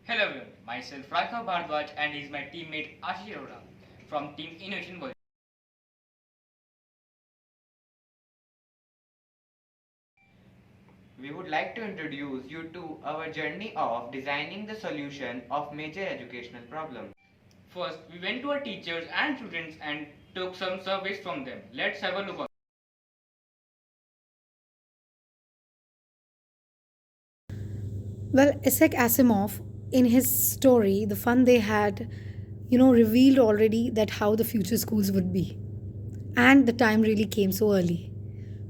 Hello everyone, myself Raghav Bhardwaj and he is my teammate Ashish Arora from Team Innovation World. We would like to introduce you to our journey of designing the solution of major educational problems. First, we went to our teachers and students and took some surveys from them. Let's have a look on. Well, Isaac Asimov, in his story, The Fun They Had, revealed already that how the future schools would be. And the time really came so early.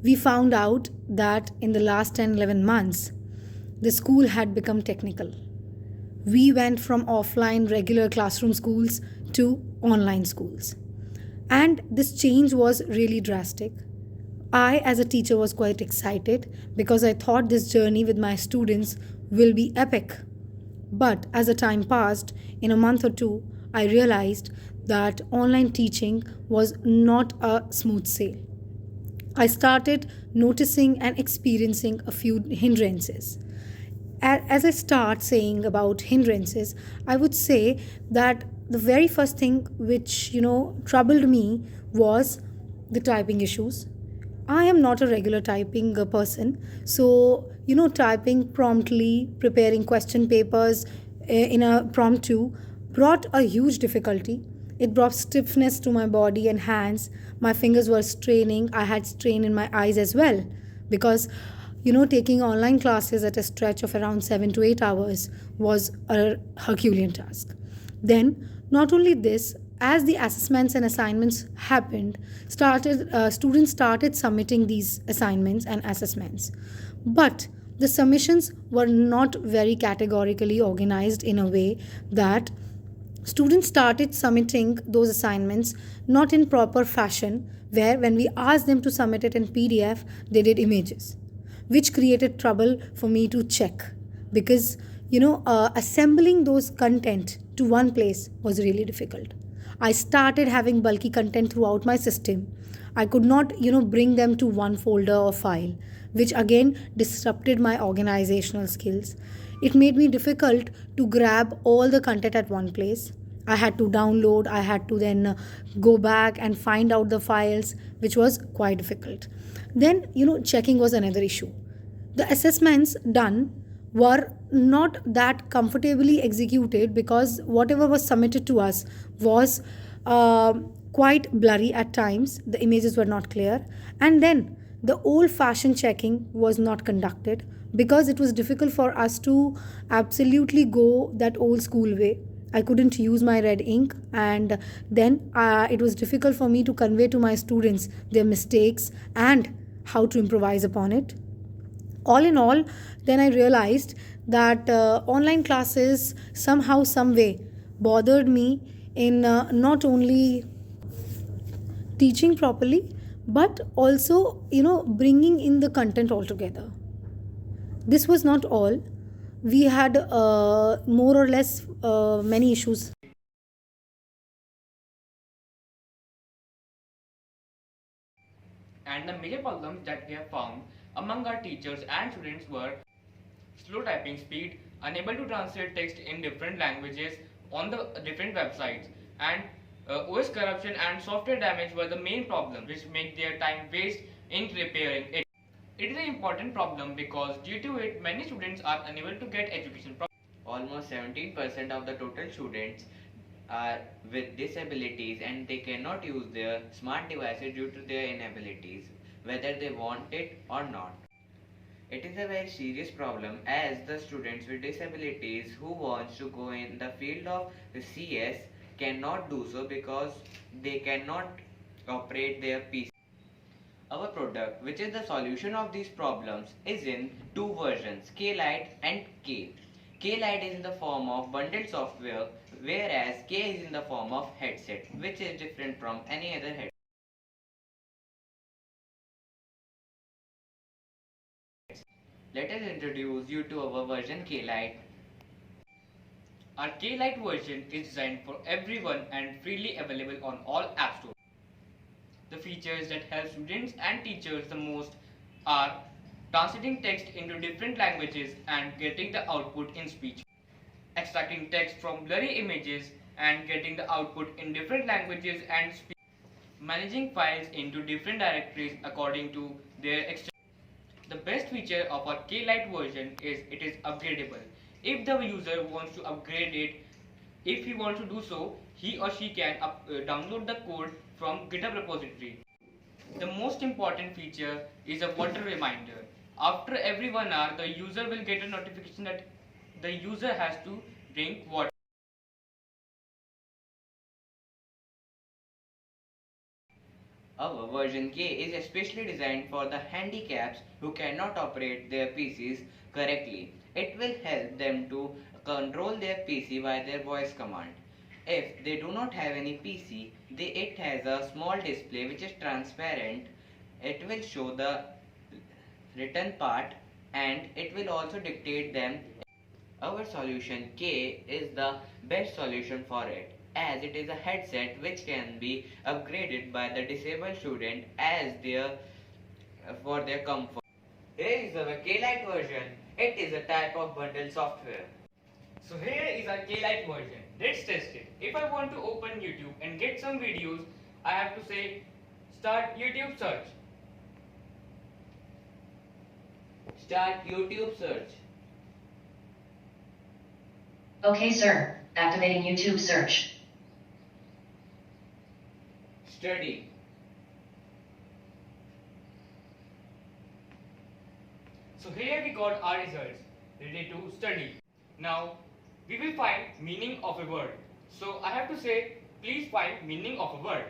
We found out that in the last 10, 11 months, the school had become technical. We went from offline regular classroom schools to online schools. And this change was really drastic. I, as a teacher, was quite excited because I thought this journey with my students will be epic. But as the time passed, in a month or two, I realized that online teaching was not a smooth sail. I started noticing and experiencing a few hindrances. As I start saying about hindrances, I would say that the very first thing which troubled me was the typing issues. I am not a regular typing person, so typing promptly, preparing question papers in a promptu brought a huge difficulty. It brought stiffness to my body and hands. My fingers were straining. I had strain in my eyes as well because taking online classes at a stretch of around 7 to 8 hours was a Herculean task. Then, not only this, as the assessments and assignments happened, students started submitting these assignments and assessments. But the submissions were not very categorically organized in a way that students started submitting those assignments not in proper fashion, where when we asked them to submit it in PDF, they did images, which created trouble for me to check because assembling those content to one place was really difficult. I started having bulky content throughout my system. I could not bring them to one folder or file, which again disrupted my organizational skills. It made me difficult to grab all the content at one place. I had to download, I had to then go back and find out the files, which was quite difficult. Then checking was another issue. The assessments done were not that comfortably executed because whatever was submitted to us was quite blurry at times. The images were not clear. And then the old fashioned checking was not conducted because it was difficult for us to absolutely go that old school way. I couldn't use my red ink, and then it was difficult for me to convey to my students their mistakes and how to improvise upon it. All in all, then I realized that online classes somehow, some way bothered me in not only teaching properly but also bringing in the content altogether. This was not all. We had more or less many issues. And the major problems that we have found among our teachers and students were slow typing speed, unable to translate text in different languages on the different websites, and OS corruption and software damage were the main problems which make their time waste in repairing it. It is an important problem because due to it, many students are unable to get education. Almost 17% of the total students are with disabilities and they cannot use their smart devices due to their inabilities, whether they want it or not. It is a very serious problem as the students with disabilities who wants to go in the field of CS cannot do so because they cannot operate their PC. Our product, which is the solution of these problems, is in two versions, K-Lite and K. K-Lite is in the form of bundled software, whereas K is in the form of headset, which is different from any other headset. Let us introduce you to our version K-Lite. Our K-Lite version is designed for everyone and freely available on all app stores. The features that help students and teachers the most are translating text into different languages and getting the output in speech, extracting text from blurry images and getting the output in different languages and speed, managing files into different directories according to their extension. The best feature of our K-Lite version is it is upgradable. If the user wants to upgrade it, if he wants to do so, he or she can download the code from GitHub repository. The most important feature is a water reminder. After every 1 hour, the user will get a notification that the user has to drink water. Our version K is especially designed for the handicaps who cannot operate their PCs correctly. It will help them to control their PC by their voice command. If they do not have any PC, it has a small display which is transparent. It will show the written part and it will also dictate them. Our solution K is the best solution for it, as it is a headset which can be upgraded by the disabled student as for their comfort. Here is our K-Lite version. It is a type of bundle software. So here is our K-Lite version. Let's test it. If I want to open YouTube and get some videos, I have to say start YouTube search. Start YouTube search. Okay, sir. Activating YouTube search. Study. So here we got our results, ready to study. Now we will find meaning of a word. So I have to say, please find meaning of a word.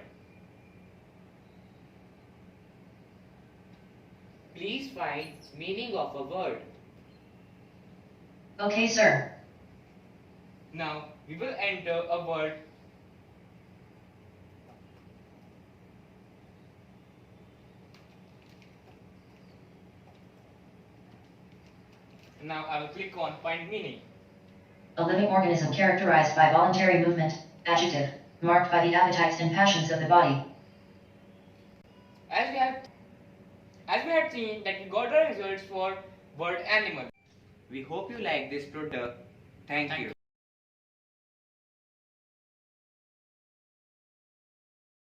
Please find meaning of a word. Okay, sir. Now we will enter a word. Now I will click on find meaning. A living organism characterized by voluntary movement, adjective, marked by the appetites and passions of the body. As we had seen that we got our results for word animal. We hope you like this product. Thank you.